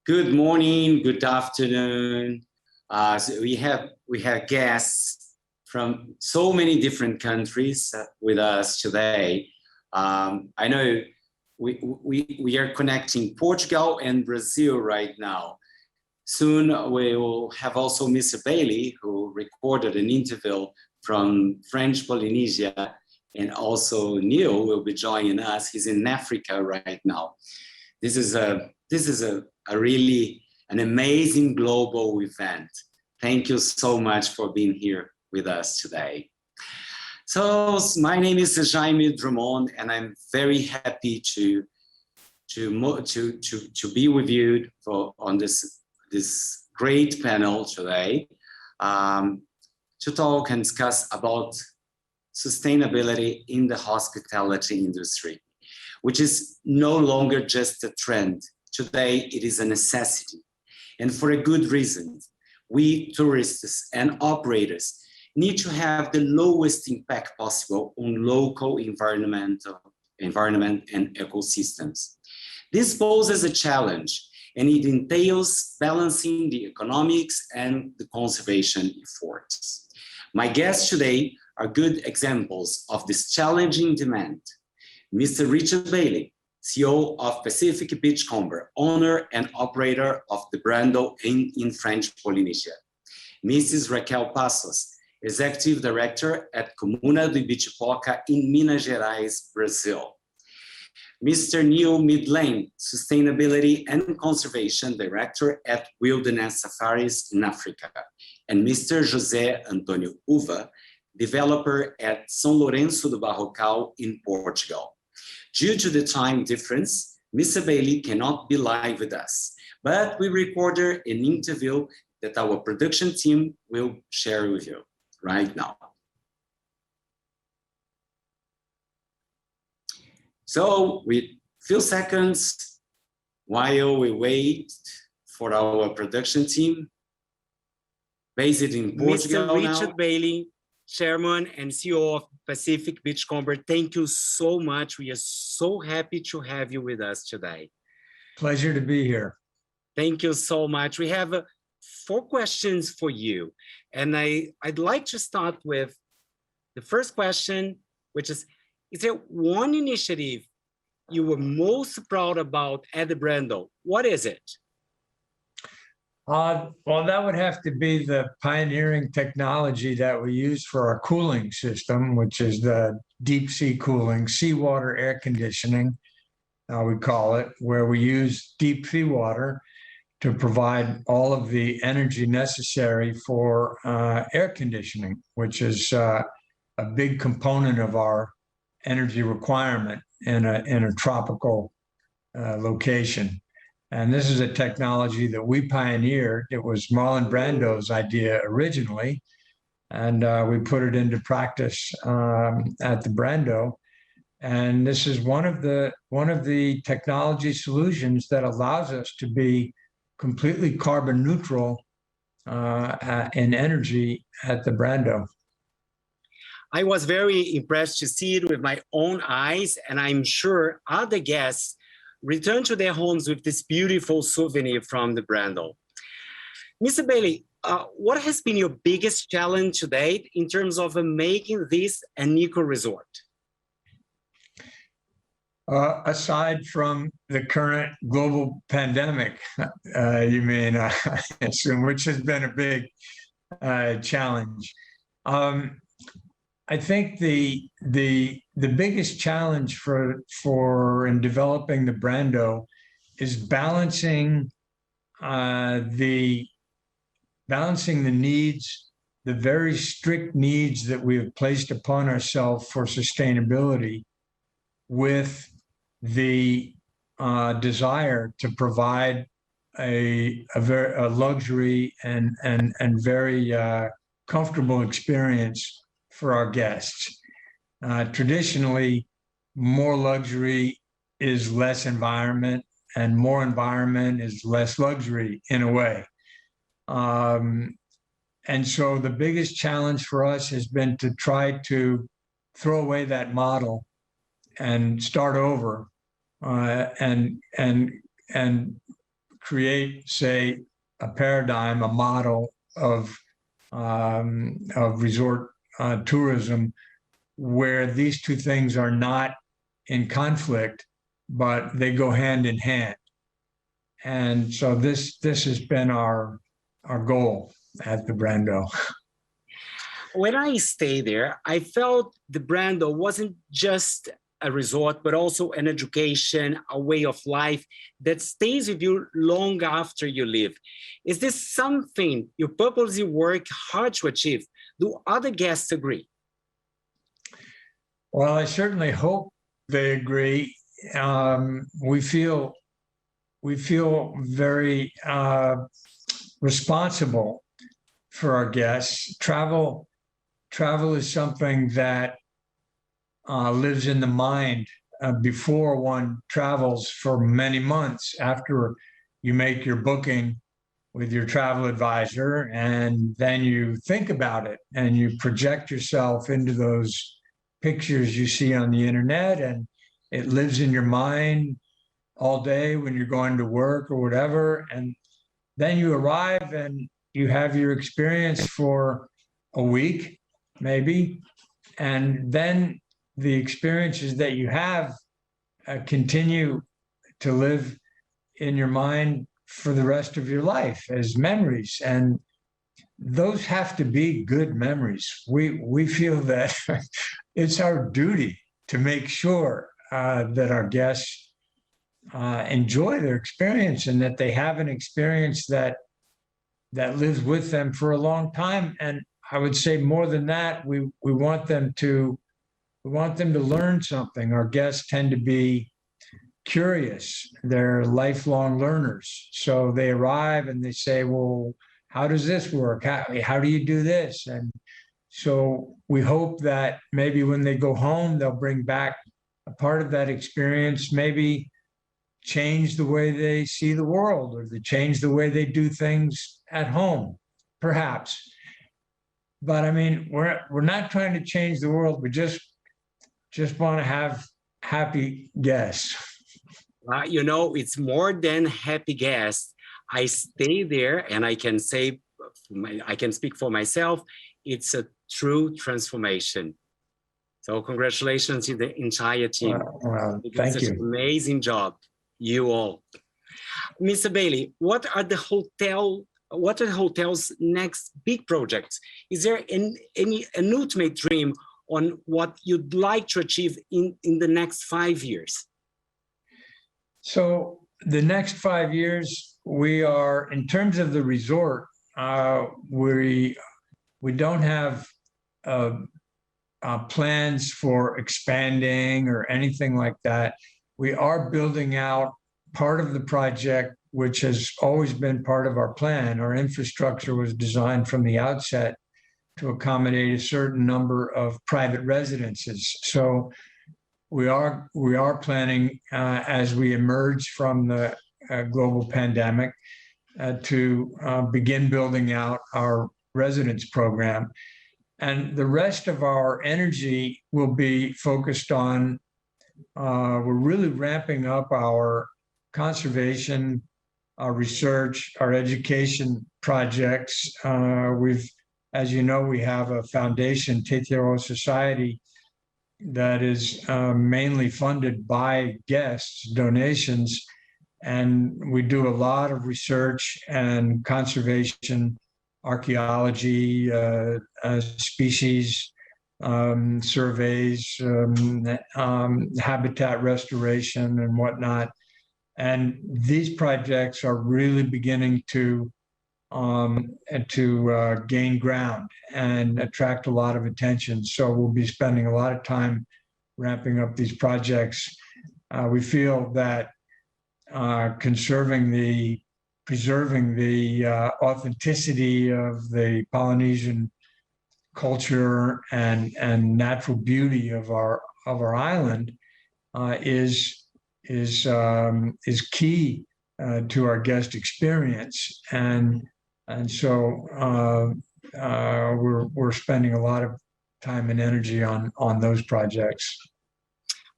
Good morning, good afternoon. So we have guests from so many different countries with us today. I know we are connecting Portugal and Brazil right now. Soon we will have also Mr. Bailey, who recorded an interview from French Polynesia, and also Neil will be joining us. He's in Africa right now. This is a really an amazing global event. Thank you so much for being here with us today. So my name is Jayme Drummond, and I'm very happy to be with you on this great panel today to talk and discuss about sustainability in the hospitality industry, which is no longer just a trend. Today, it is a necessity, and for a good reason. We tourists and operators need to have the lowest impact possible on local environment and ecosystems. This poses a challenge, and it entails balancing the economics and the conservation efforts. My guests today are good examples of this challenging demand. Mr. Richard Bailey, CEO of Pacific Beachcomber, owner and operator of the Brando in French Polynesia. Mrs. Raquel Pazos, Executive Director at Comuna do Ibitipoca in Minas Gerais, Brazil. Mr. Neil Midlane, Sustainability and Conservation Director at Wilderness Safaris in Africa. And Mr. José António, developer at São Lourenço do Barrocal in Portugal. Due to the time difference, Mr. Bailey cannot be live with us, but we recorded an interview that our production team will share with you right now. So with few seconds, while we wait for our production team, based in Portugal Mr. Richard now. Bailey, Chairman and CEO of Pacific Beachcomber, thank you so much. We are so happy to have you with us today. Pleasure to be here. Thank you so much. We have 4 questions for you. And I'd like to start with the first question, which is there one initiative you were most proud about at the Brando? What is it? Well, that would have to be the pioneering technology that we use for our cooling system, which is the deep sea cooling, seawater air conditioning, we call it, where we use deep seawater to provide all of the energy necessary for air conditioning, which is a big component of our energy requirement in a tropical location. And this is a technology that we pioneered. It was Marlon Brando's idea originally, and we put it into practice at the Brando. And this is one of the technology solutions that allows us to be completely carbon neutral in energy at the Brando. I was very impressed to see it with my own eyes, and I'm sure other guests return to their homes with this beautiful souvenir from the Brando. Mr. Bailey, what has been your biggest challenge to date in terms of making this an eco-resort? Aside from the current global pandemic, you mean, which has been a big challenge. I think the biggest challenge in developing the Brando is balancing the needs, the very strict needs that we have placed upon ourselves for sustainability, with the desire to provide a luxury and very comfortable experience for our guests. Traditionally, more luxury is less environment, and more environment is less luxury in a way. And so the biggest challenge for us has been to try to throw away that model and start over and create, say, a paradigm, a model of resort tourism where these two things are not in conflict, but they go hand in hand. And so this has been our goal at the Brando. When I stay there, I felt the Brando wasn't just a resort, but also an education, a way of life that stays with you long after you leave. Is this something you purposely work hard to achieve? Do other guests agree? Well, I certainly hope they agree. We feel very responsible for our guests. Travel is something that lives in the mind before one travels for many months after you make your booking with your travel advisor, and then you think about it and you project yourself into those pictures you see on the internet, and it lives in your mind all day when you're going to work or whatever. And then you arrive and you have your experience for a week, maybe, and then the experiences that you have continue to live in your mind for the rest of your life as memories. And those have to be good memories. We feel that it's our duty to make sure that our guests enjoy their experience and that they have an experience that lives with them for a long time. And I would say more than that, we want them to learn something. Our guests tend to be curious. They're lifelong learners. So they arrive and they say, well, how does this work? How do you do this? And so we hope that maybe when they go home, they'll bring back a part of that experience, maybe change the way they see the world, or they change the way they do things at home, perhaps. But I mean, we're not trying to change the world. We just want to have happy guests. It's more than happy guests. I stay there, and I can speak for myself. It's a true transformation. So congratulations to the entire team. Well, thank you. An amazing job, you all. Mr. Bailey, what are the hotel's next big projects? Is there an ultimate dream on what you'd like to achieve in the next 5 years? So the next 5 years, we are, in terms of the resort, we don't have plans for expanding or anything like that. We are building out part of the project, which has always been part of our plan. Our infrastructure was designed from the outset to accommodate a certain number of private residences. So we are planning, as we emerge from the global pandemic, to begin building out our residence program. And the rest of our energy will be focused on, we're really ramping up our conservation, our research, our education projects. As you know, we have a foundation, Teteiro Society, that is mainly funded by guests, donations. And we do a lot of research and conservation, archaeology, species surveys, habitat restoration and whatnot. And these projects are really beginning to gain ground and attract a lot of attention. So we'll be spending a lot of time ramping up these projects. We feel that preserving the authenticity of the Polynesian culture and natural beauty of our island is key to our guest experience, and so we're spending a lot of time and energy on those projects.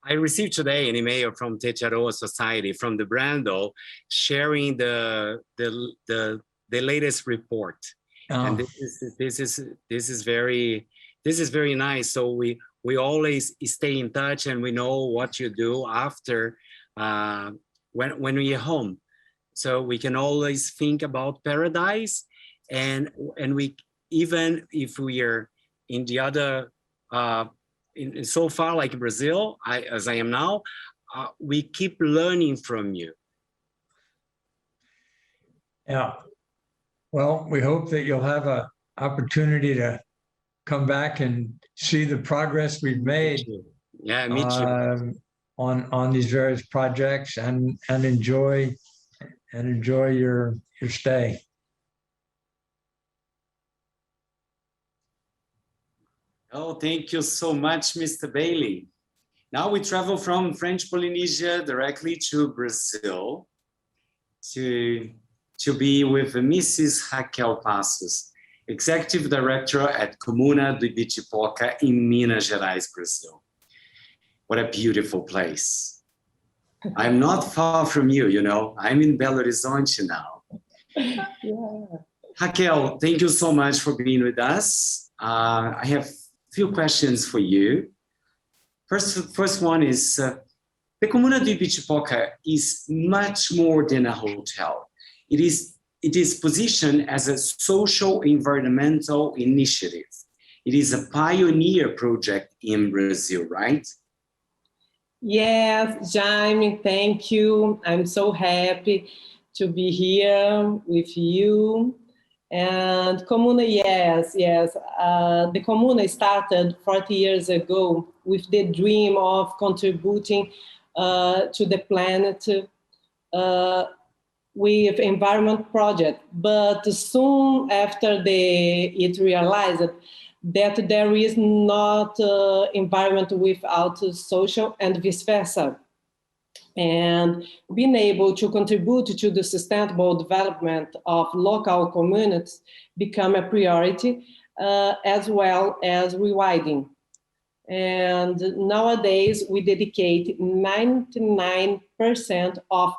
I received today an email from Techaroa Society from the Brando sharing the latest report. And this is very nice. So we always stay in touch and we know what you do after when we're home. So we can always think about paradise, and we, even if we are in the other so far like Brazil, as I am now, we keep learning from you. Yeah. Well, we hope that you'll have an opportunity to come back and see the progress we've made. Yeah, me too. On these various projects and enjoy your stay. Oh, thank you so much, Mr. Bailey. Now we travel from French Polynesia directly to Brazil to be with Mrs. Raquel Pazos, Executive Director at Comuna do Ibitipoca in Minas Gerais, Brazil. What a beautiful place. I'm not far from you, you know. I'm in Belo Horizonte now. Yeah. Raquel, thank you so much for being with us. I have a few questions for you. First one is, the Comuna do Ibitipoca is much more than a hotel. It is positioned as a social environmental initiative. It is a pioneer project in Brazil, right? Yes, Jayme, thank you. I'm so happy to be here with you. And Comuna, yes. The Comuna started 40 years ago with the dream of contributing to the planet with environment project. But soon after it realized that there is not environment without social and vice versa. And being able to contribute to the sustainable development of local communities become a priority, as well as rewilding. And nowadays we dedicate 99% of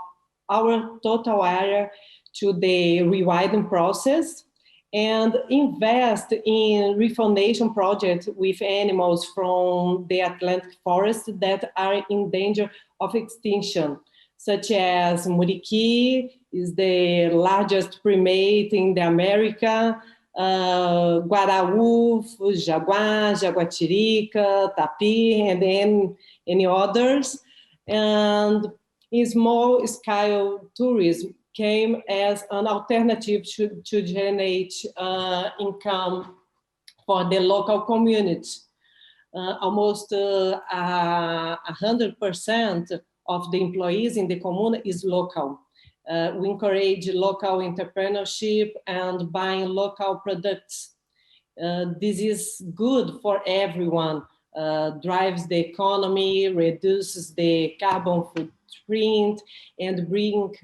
our total area to the rewilding process, and invest in reforestation projects with animals from the Atlantic forest that are in danger of extinction, such as muriqui is the largest primate in the America, guaraú, jaguar, jaguatirica, tapir, and then any others. And in small scale tourism came as an alternative to generate income for the local community. Almost 100% of the employees in the Comuna is local. We encourage local entrepreneurship and buying local products. This is good for everyone, drives the economy, reduces the carbon footprint, and brings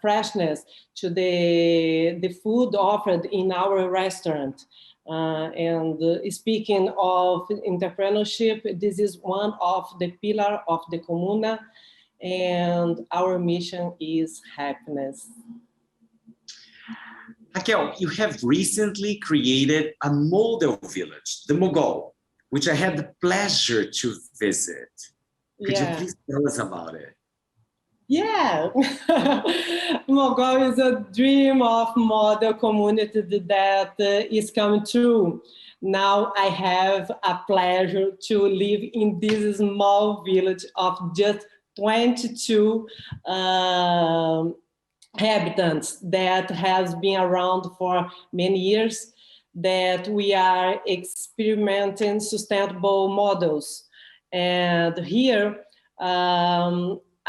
freshness to the food offered in our restaurant. And speaking of entrepreneurship, this is one of the pillars of the Comuna, and our mission is happiness. Raquel, you have recently created a model village, the Mogol, which I had the pleasure to visit. Could you please tell us about it? Yeah, Mogol is a dream of model community that is coming true. Now I have a pleasure to live in this small village of just 22 inhabitants that has been around for many years, that we are experimenting sustainable models. And here,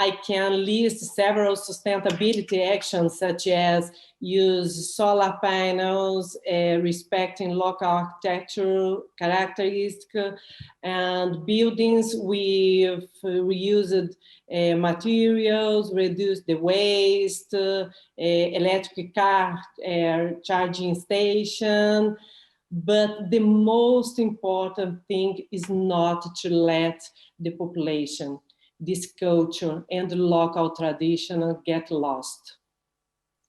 I can list several sustainability actions, such as use solar panels, respecting local architectural characteristics, and buildings with reused materials, reduce the waste, electric car charging station, But the most important thing is not to let the population, this culture and the local tradition get lost.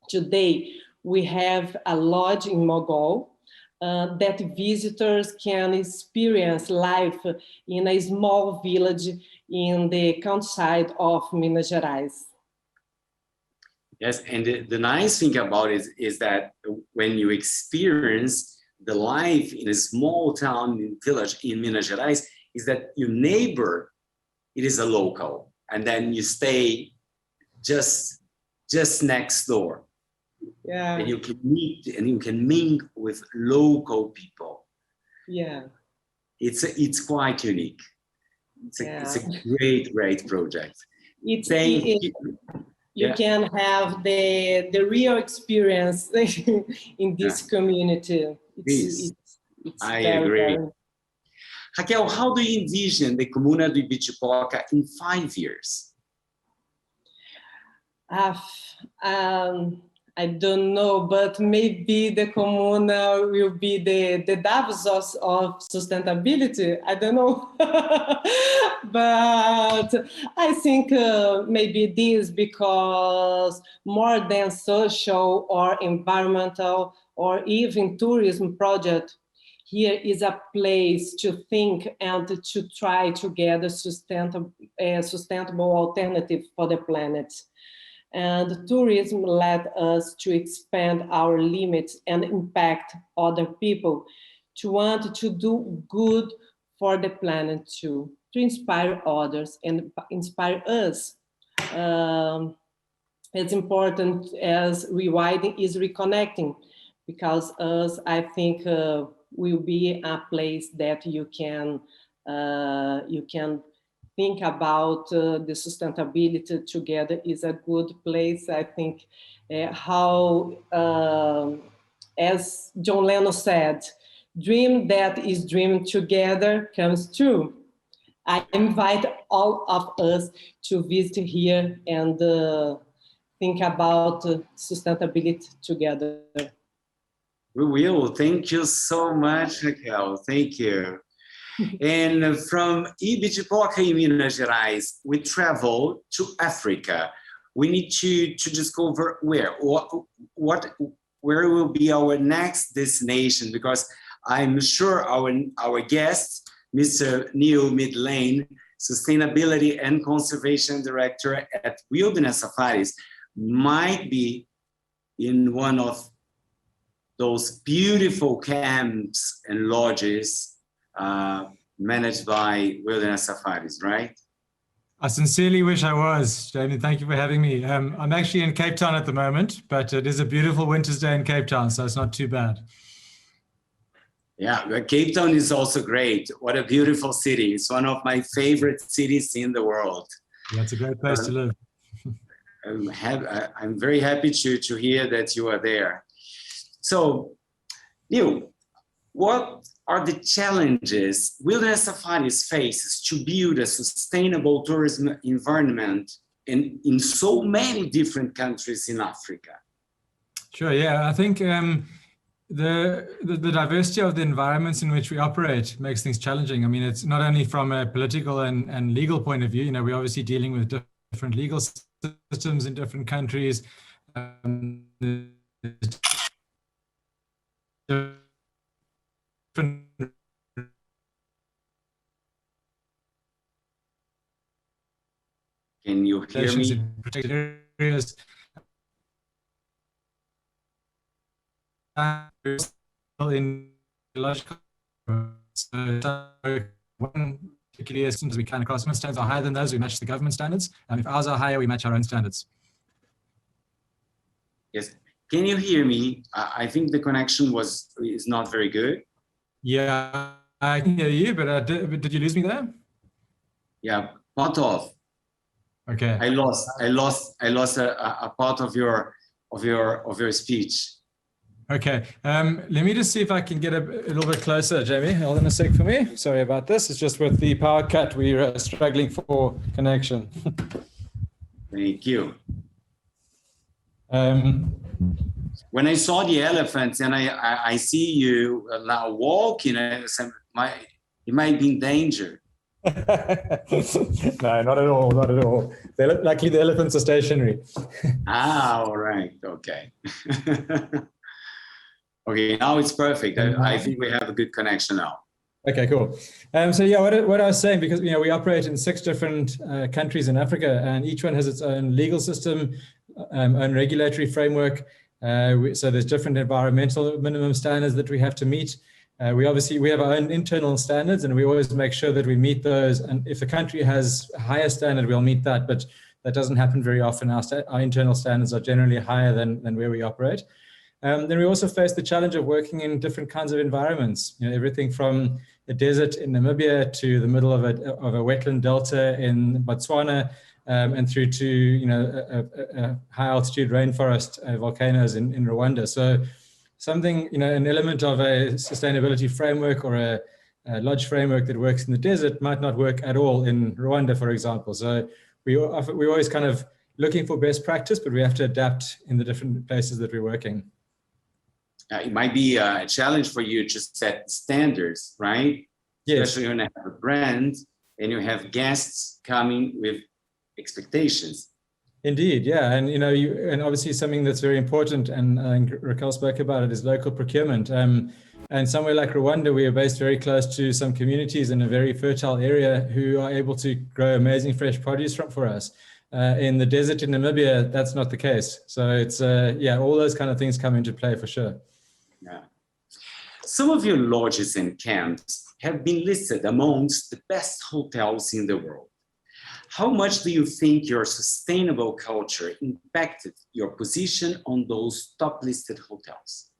Today, we have a lodge in Mogol that visitors can experience life in a small village in the countryside of Minas Gerais. Yes, and the nice thing about it is that when you experience the life in a small town village in Minas Gerais, is that your neighbor, it is a local, and then you stay just next door. Yeah. And you can meet and you can mingle with local people. Yeah. It's quite unique. It's a great project. You can have the real experience in this community. I agree. Raquel, how do you envision the Comuna do Ibitipoca in 5 years? I don't know, but maybe the Comuna will be the Davos of sustainability. I don't know. But I think maybe this, because more than social or environmental or even tourism project, here is a place to think and to try to get a sustainable alternative for the planet. And tourism led us to expand our limits and impact other people, to want to do good for the planet too, to inspire others and inspire us. As important as rewilding is reconnecting, because us, I think, will be a place that you can think about the sustainability together is a good place. I think how, as John Lennon said, dream that is dreamed together comes true. I invite all of us to visit here and think about sustainability together. We will. Thank you so much, Raquel. Thank you. And from Ibitipoca in Minas Gerais, we travel to Africa. We need to discover where will be our next destination, because I'm sure our guest, Mr. Neil Midlane, Sustainability and Conservation Director at Wilderness Safaris, might be in one of those beautiful camps and lodges managed by Wilderness Safaris, right? I sincerely wish I was, Jayme. Thank you for having me. I'm actually in Cape Town at the moment, but it is a beautiful winter's day in Cape Town, so it's not too bad. Yeah, but Cape Town is also great. What a beautiful city. It's one of my favorite cities in the world. Yeah, it's a great place to live. I'm very happy to hear that you are there. So, Neil, what are the challenges Wilderness Safaris faces to build a sustainable tourism environment in so many different countries in Africa? Sure, yeah. I think the diversity of the environments in which we operate makes things challenging. I mean, it's not only from a political and legal point of view. You know, we're obviously dealing with different legal systems in different countries. Can you hear me? In protected areas. In logical, one particular systems we can across. Government standards are higher than those, we match the government standards. And if ours are higher, we match our own standards. Yes. Can you hear me? I think the connection is not very good. Yeah, I can hear you, but did you lose me there? Yeah, part of. Okay. I lost a part of your speech. Okay. Let me just see if I can get a little bit closer, Jayme. Hold on a sec for me. Sorry about this. It's just with the power cut, we're struggling for connection. Thank you. when I saw the elephants and I see you now walking, you might be in danger. No, not at all, not at all. Luckily, the elephants are stationary. All right, okay. Okay, now it's perfect. I think we have a good connection now. Okay, cool. So yeah, what I was saying, because we operate in 6 different countries in Africa, and each one has its own legal system, own regulatory framework. So there's different environmental minimum standards that we have to meet. We have our own internal standards, and we always make sure that we meet those. And if a country has a higher standard, we'll meet that, but that doesn't happen very often. Our internal standards are generally higher than where we operate. Then we also face the challenge of working in different kinds of environments. Everything from the desert in Namibia to the middle of a wetland delta in Botswana, and through to a high altitude rainforest, volcanoes in Rwanda. So something, an element of a sustainability framework or a lodge framework that works in the desert might not work at all in Rwanda, for example. So we're always kind of looking for best practice, but we have to adapt in the different places that we're working. It might be a challenge for you to set standards, right? Yes. Especially when you have a brand and you have guests coming with expectations. Indeed, yeah, and and obviously something that's very important, and Raquel spoke about it, is local procurement. And somewhere like Rwanda, we are based very close to some communities in a very fertile area who are able to grow amazing fresh produce for us. In the desert in Namibia, that's not the case. So it's all those kind of things come into play for sure. Yeah. Some of your lodges and camps have been listed amongst the best hotels in the world. How much do you think your sustainable culture impacted your position on those top listed hotels?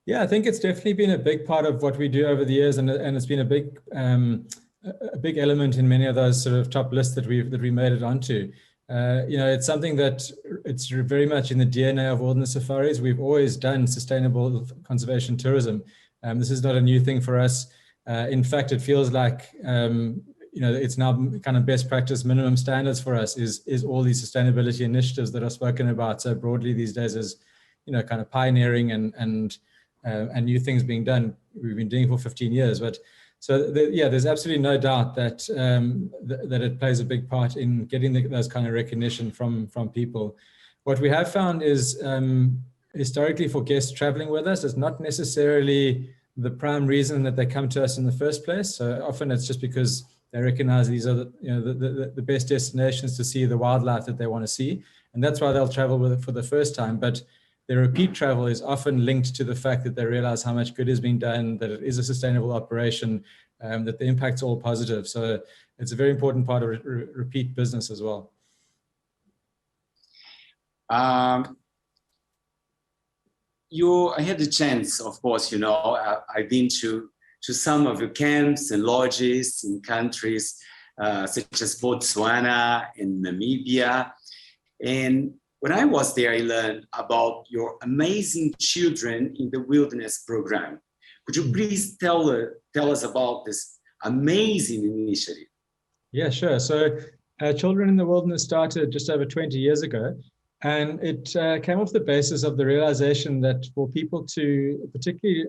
Yeah, I think it's definitely been a big part of what we do over the years, and it's been a big element in many of those sort of top lists that we made it onto. It's something that it's very much in the DNA of Wilderness Safaris. We've always done sustainable conservation tourism. This is not a new thing for us. In fact, it feels like it's now kind of best practice minimum standards for us is all these sustainability initiatives that are spoken about so broadly these days as kind of pioneering and new things being done. We've been doing for 15 years, but so there's absolutely no doubt that that it plays a big part in getting those kind of recognition from people. What we have found is historically for guests traveling with us, it's not necessarily the prime reason that they come to us in the first place. So often it's just because they recognize these are the best destinations to see the wildlife that they want to see, and that's why they'll travel with it for the first time. But their repeat travel is often linked to the fact that they realize how much good is being done, that it is a sustainable operation, that the impact's all positive. So it's a very important part of repeat business as well. I had the chance, of course, I've been to some of your camps and lodges in countries such as Botswana and Namibia. And when I was there, I learned about your amazing Children in the Wilderness program. Could you please tell us about this amazing initiative? Yeah, sure. So Children in the Wilderness started just over 20 years ago. And it came off the basis of the realization that for people particularly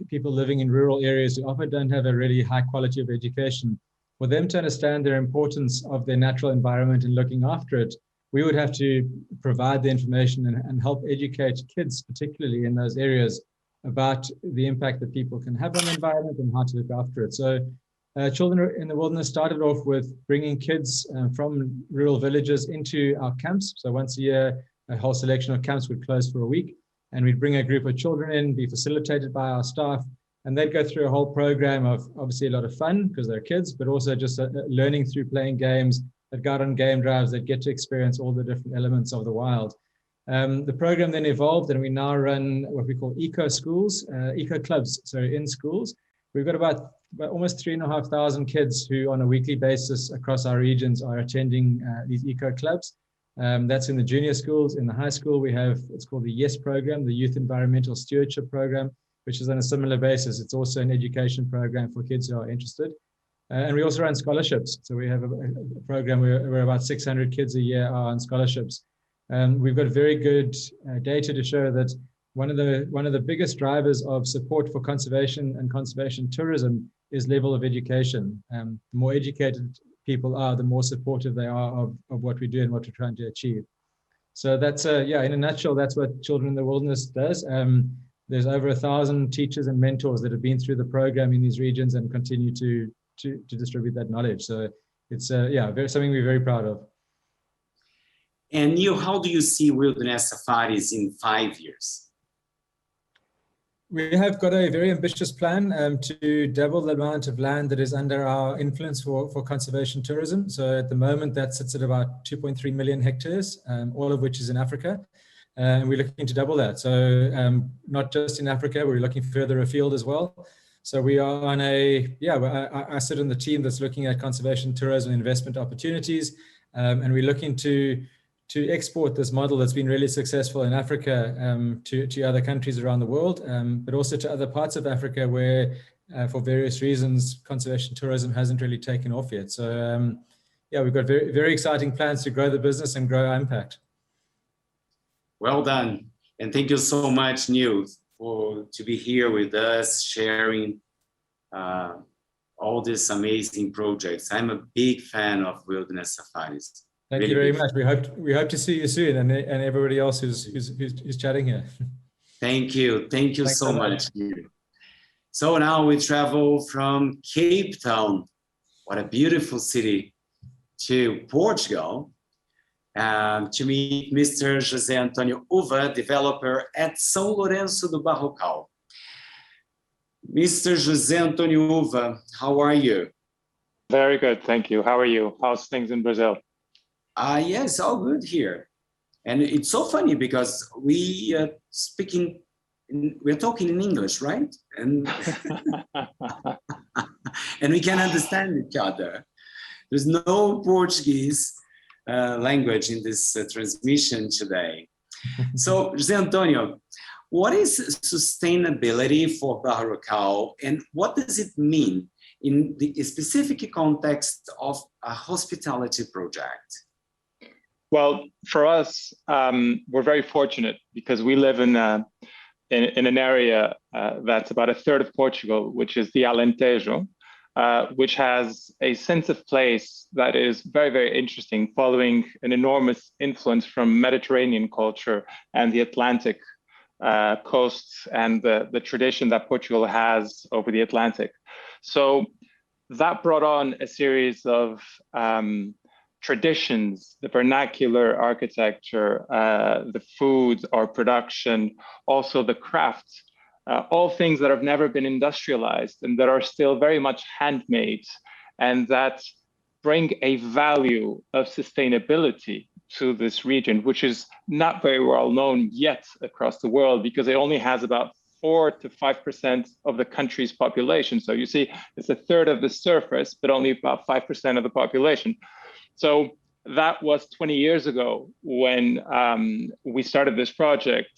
people living in rural areas who often don't have a really high quality of education, for them to understand their importance of their natural environment and looking after it, we would have to provide the information and help educate kids, particularly in those areas, about the impact that people can have on the environment and how to look after it. So Children in the Wilderness started off with bringing kids from rural villages into our camps. So once a year, a whole selection of camps would close for a week, and we'd bring a group of children in, be facilitated by our staff, and they'd go through a whole program of obviously a lot of fun because they're kids, but also just learning through playing games. They'd go out on game drives, they'd get to experience all the different elements of the wild. The program then evolved, and we now run what we call eco schools, eco clubs, so in schools. We've got about almost 3,500 kids who on a weekly basis across our regions are attending these eco clubs. That's in the junior schools. In the high school, we have, it's called the YES program, the Youth Environmental Stewardship Program, which is on a similar basis. It's also an education program for kids who are interested. And we also run scholarships. So we have a program where about 600 kids a year are on scholarships. We've got very good data to show that one of the biggest drivers of support for conservation and conservation tourism is level of education. The more educated people are, the more supportive they are of what we do and what we're trying to achieve. So that's, yeah, in a nutshell, that's what Children in the Wilderness does. There's over 1,000 teachers and mentors that have been through the program in these regions and continue to distribute that knowledge. So it's, yeah, something we're very proud of. And Neil, how do you see wilderness safaris in 5 years? We have got a very ambitious plan to double the amount of land that is under our influence for conservation tourism. So at the moment, that sits at about 2.3 million hectares, all of which is in Africa. And we're looking to double that. So not just in Africa, we're looking further afield as well. So we are on I sit on the team that's looking at conservation tourism investment opportunities. And we're looking to export this model that's been really successful in Africa to other countries around the world, but also to other parts of Africa where, for various reasons, conservation tourism hasn't really taken off yet. So, yeah, we've got very, very exciting plans to grow the business and grow our impact. Well done. And thank you so much, Neil, to be here with us, sharing all these amazing projects. I'm a big fan of wilderness safaris. Thank you very much. We hope to see you soon, and everybody else who's chatting here. Thank you. Thank you Thanks so much. So now we travel from Cape Town, what a beautiful city, to Portugal, to meet Mr. José António Uva, developer at São Lourenço do Barrocal. Mr. José António Uva, how are you? Very good, thank you. How are you? How's things in Brazil? Yes, all good here. And it's so funny because we're talking in English, right? And, and we can understand each other. There's no Portuguese language in this transmission today. So, José António, what is sustainability for Barrocal, and what does it mean in the specific context of a hospitality project? Well, for us, we're very fortunate because we live in an area that's about a third of Portugal, which is the Alentejo, which has a sense of place that is very, very interesting, following an enormous influence from Mediterranean culture and the Atlantic coasts and the tradition that Portugal has over the Atlantic. So that brought on a series of traditions, the vernacular architecture, the food, our production, also the crafts, all things that have never been industrialized and that are still very much handmade, and that bring a value of sustainability to this region, which is not very well known yet across the world because it only has about 4 to 5% of the country's population. So you see, it's a third of the surface, but only about 5% of the population. So that was 20 years ago when we started this project,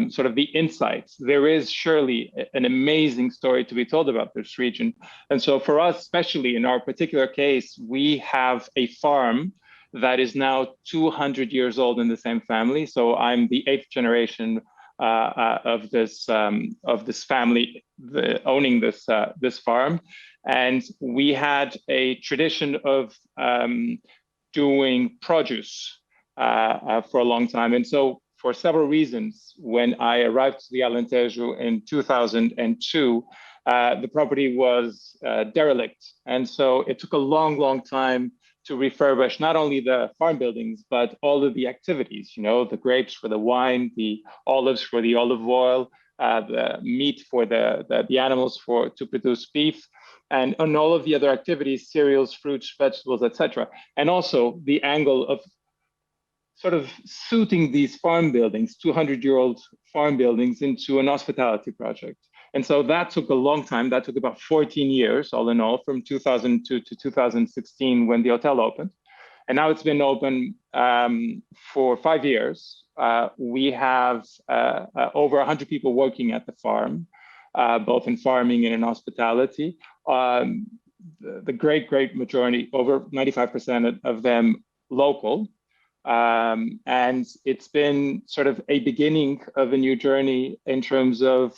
sort of the insights. There is surely an amazing story to be told about this region. And so for us, especially in our particular case, we have a farm that is now 200 years old in the same family. So I'm the 8th generation of this family owning this farm. And we had a tradition of doing produce for a long time. And so for several reasons, when I arrived to the Alentejo in 2002, the property was derelict. And so it took a long, long time to refurbish not only the farm buildings, but all of the activities, you know, the grapes for the wine, the olives for the olive oil, the meat for the animals to produce beef, and all of the other activities, cereals, fruits, vegetables, etc. And also the angle of sort of suiting these farm buildings, 200-year-old farm buildings, into an hospitality project. And so that took a long time. That took about 14 years, all in all, from 2002 to 2016 when the hotel opened. And now it's been open for 5 years. We have over 100 people working at the farm, both in farming and in hospitality. The great majority, over 95% of them local. And it's been sort of a beginning of a new journey in terms of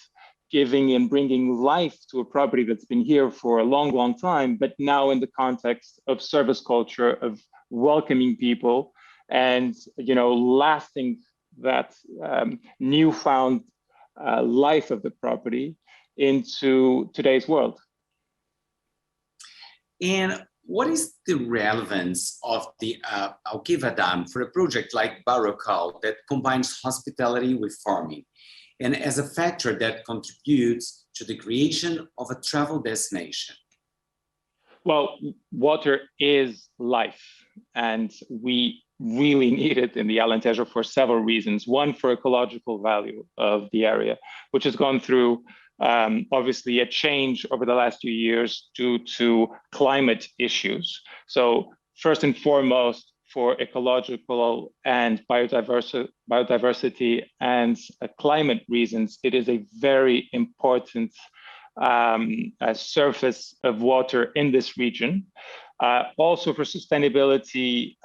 giving and bringing life to a property that's been here for a long, long time, but now in the context of service culture, of welcoming people, and lasting that newfound life of the property into today's world. And what is the relevance of the Alquiva Dam for a project like Barrocal that combines hospitality with farming, and as a factor that contributes to the creation of a travel destination? Well, water is life, and we really need it in the Alentejo for several reasons. One, for ecological value of the area, which has gone through obviously a change over the last few years due to climate issues. So first and foremost, for ecological and biodiversity and climate reasons, it is a very important surface of water in this region. Also for sustainability,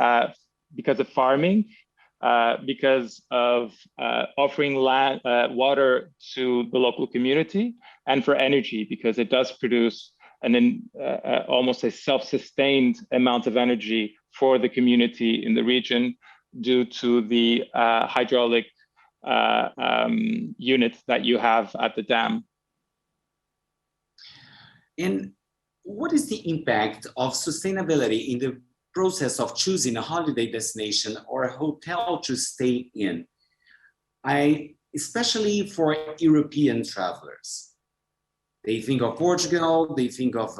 because of farming, because of offering land, water to the local community, and for energy, because it does produce almost a self-sustained amount of energy for the community in the region due to the hydraulic unit that you have at the dam. And what is the impact of sustainability in the process of choosing a holiday destination or a hotel to stay in? Especially for European travelers. They think of Portugal, they think of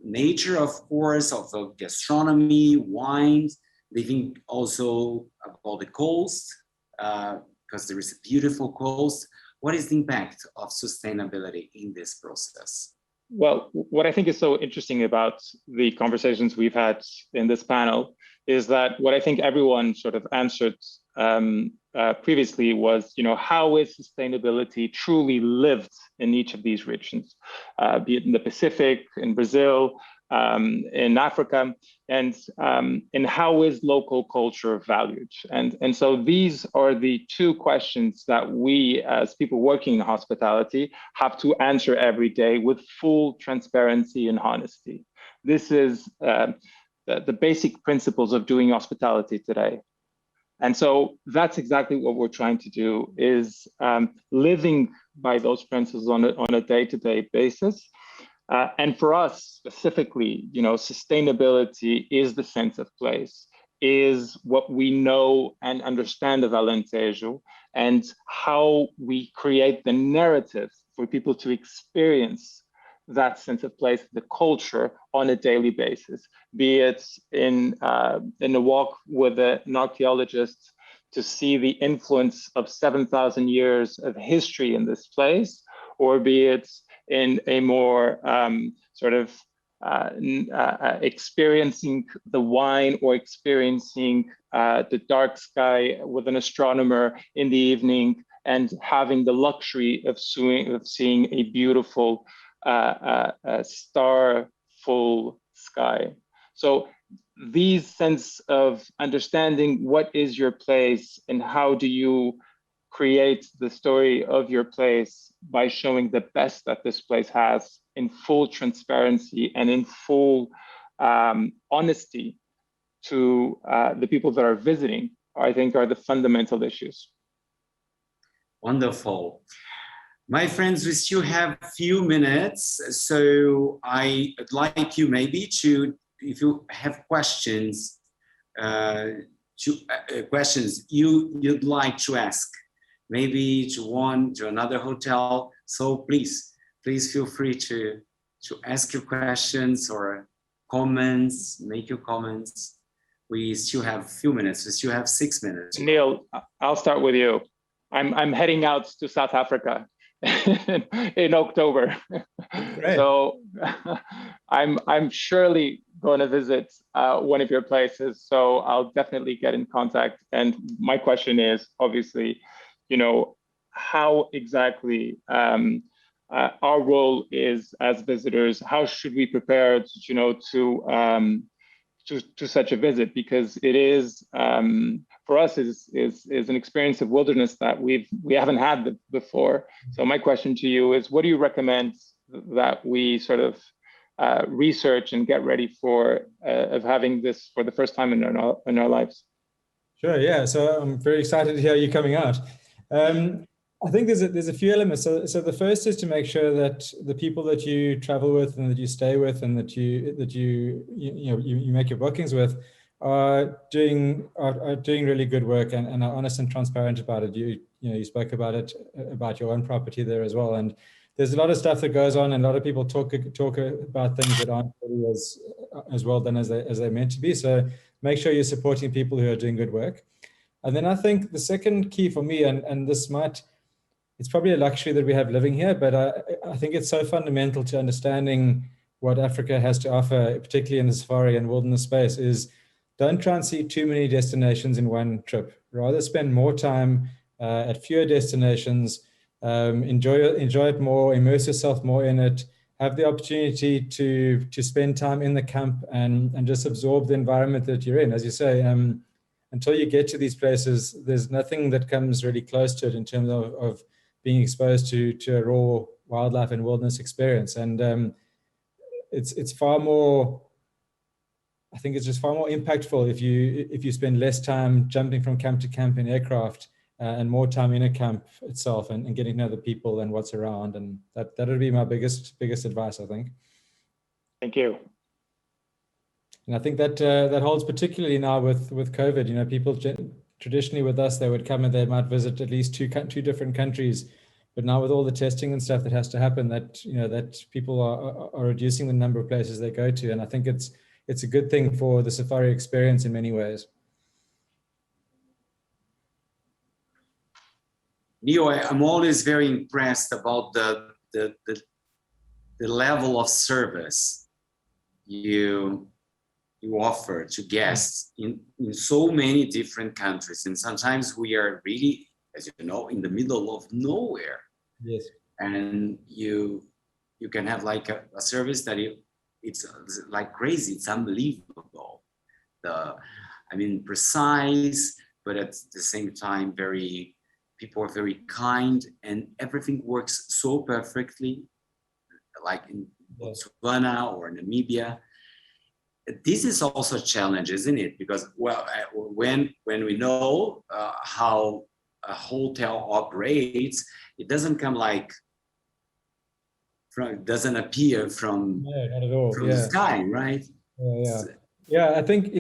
nature, of course, of gastronomy, wines. They think also about the coast, because there is a beautiful coast. What is the impact of sustainability in this process? Well, what I think is so interesting about the conversations we've had in this panel is that what I think everyone sort of answered previously was, how is sustainability truly lived in each of these regions, be it in the Pacific, in Brazil, in Africa, and how is local culture valued? And so these are the two questions that we, as people working in hospitality, have to answer every day with full transparency and honesty. This is the basic principles of doing hospitality today. And so that's exactly what we're trying to do, is living by those principles on a day-to-day basis. And for us specifically, sustainability is the sense of place, is what we know and understand of Alentejo, and how we create the narrative for people to experience that sense of place, the culture, on a daily basis, be it in a walk with an archaeologist to see the influence of 7,000 years of history in this place, or be it in a more experiencing the wine, or experiencing the dark sky with an astronomer in the evening, and having the luxury of seeing a beautiful star-full sky. So these sense of understanding what is your place and how do you create the story of your place by showing the best that this place has in full transparency and in full honesty to the people that are visiting, I think, are the fundamental issues. Wonderful. My friends, we still have a few minutes, so I'd like you maybe to, if you have questions, questions you'd like to ask, maybe to another hotel. So please feel free to ask your questions or comments, make your comments. We still have a few minutes. We still have 6 minutes. Neil, I'll start with you. I'm heading out to South Africa in October. Great. So I'm surely going to visit one of your places. So I'll definitely get in contact. And my question is, obviously, how exactly our role is as visitors. How should we prepare, to such a visit, because it is for us is an experience of wilderness that we haven't had before. So my question to you is, what do you recommend that we sort of research and get ready for of having this for the first time in our lives? Sure, yeah. So I'm very excited to hear you coming out. I think there's a few elements. So the first is to make sure that the people that you travel with and that you stay with and that you make your bookings with are doing really good work and are honest and transparent about it. You spoke about it, about your own property there as well. And there's a lot of stuff that goes on, and a lot of people talk about things that aren't really as well done as they're meant to be. So make sure you're supporting people who are doing good work. And then I think the second key for me, and it's probably a luxury that we have living here, but I think it's so fundamental to understanding what Africa has to offer, particularly in the safari and wilderness space, is don't try and see too many destinations in one trip. Rather spend more time at fewer destinations, enjoy it more, immerse yourself more in it, have the opportunity to spend time in the camp and just absorb the environment that you're in. As you say, until you get to these places, there's nothing that comes really close to it in terms of being exposed to a raw wildlife and wilderness experience. And it's far more, I think it's just far more impactful if you spend less time jumping from camp to camp in aircraft and more time in a camp itself and getting to know the people and what's around. And that would be my biggest advice, I think. Thank you. And I think that holds particularly now with COVID. People traditionally with us, they would come and they might visit at least two different countries. But now with all the testing and stuff that has to happen, that people are reducing the number of places they go to. And I think it's a good thing for the safari experience in many ways. Neo, I'm always very impressed about the level of service you offer to guests in so many different countries. And sometimes we are really, as you know, in the middle of nowhere. Yes. And you can have like a service that it's like crazy. It's unbelievable. Precise, but at the same time, people are very kind, and everything works so perfectly, like in Botswana or Namibia. This is also a challenge, isn't it? Because when we know how a hotel operates, it doesn't come doesn't appear from not at all. from the sky, right? Yeah. I think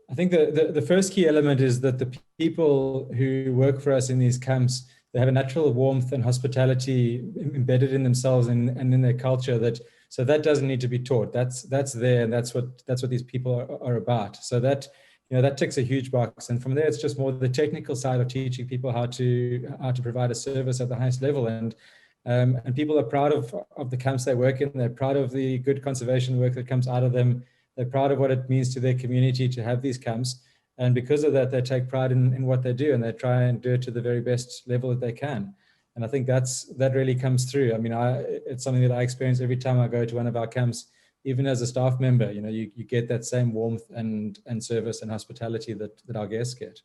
I think the first key element is that the people who work for us in these camps, they have a natural warmth and hospitality embedded in themselves and in their culture so that doesn't need to be taught. That's there, and that's what these people are about. So that that ticks a huge box. And from there, it's just more the technical side of teaching people how to provide a service at the highest level. And people are proud of the camps they work in. They're proud of the good conservation work that comes out of them. They're proud of what it means to their community to have these camps. And because of that, they take pride in what they do, and they try and do it to the very best level that they can. And I think that really comes through. It's something that I experience every time I go to one of our camps, even as a staff member. You get that same warmth and service and hospitality that our guests get.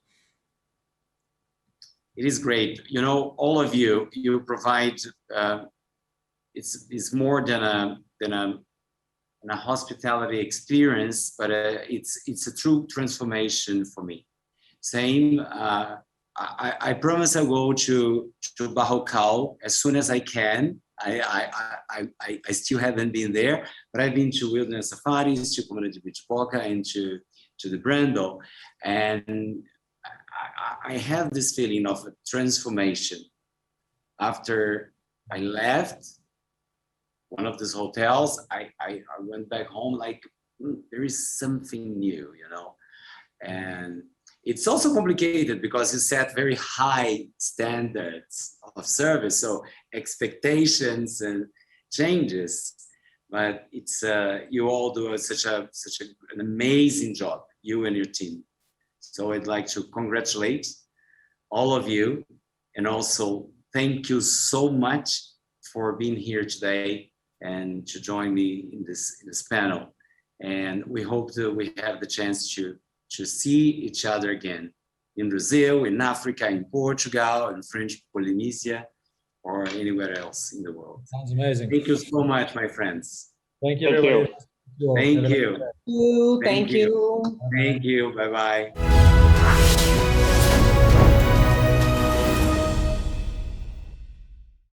It is great. All of you provide, it's more than a hospitality experience, but it's a true transformation for me. Same, I promise I'll go to Barrocal as soon as I can. I still haven't been there, but I've been to wilderness safaris, to Comuna de Ibitipoca, and to the Brando, and I have this feeling of a transformation. After I left one of these hotels, I went back home like there is something new, and it's also complicated because you set very high standards of service, so expectations and changes. But it's you all do such an amazing job, you and your team. So I'd like to congratulate all of you, and also thank you so much for being here today and to join me in this panel. And we hope that we have the chance to see each other again in Brazil, in Africa, in Portugal, in French Polynesia, or anywhere else in the world. Sounds amazing. Thank you so much, my friends. Thank you, Thank everybody. you. Thank you. Thank you. Thank you. Bye-bye.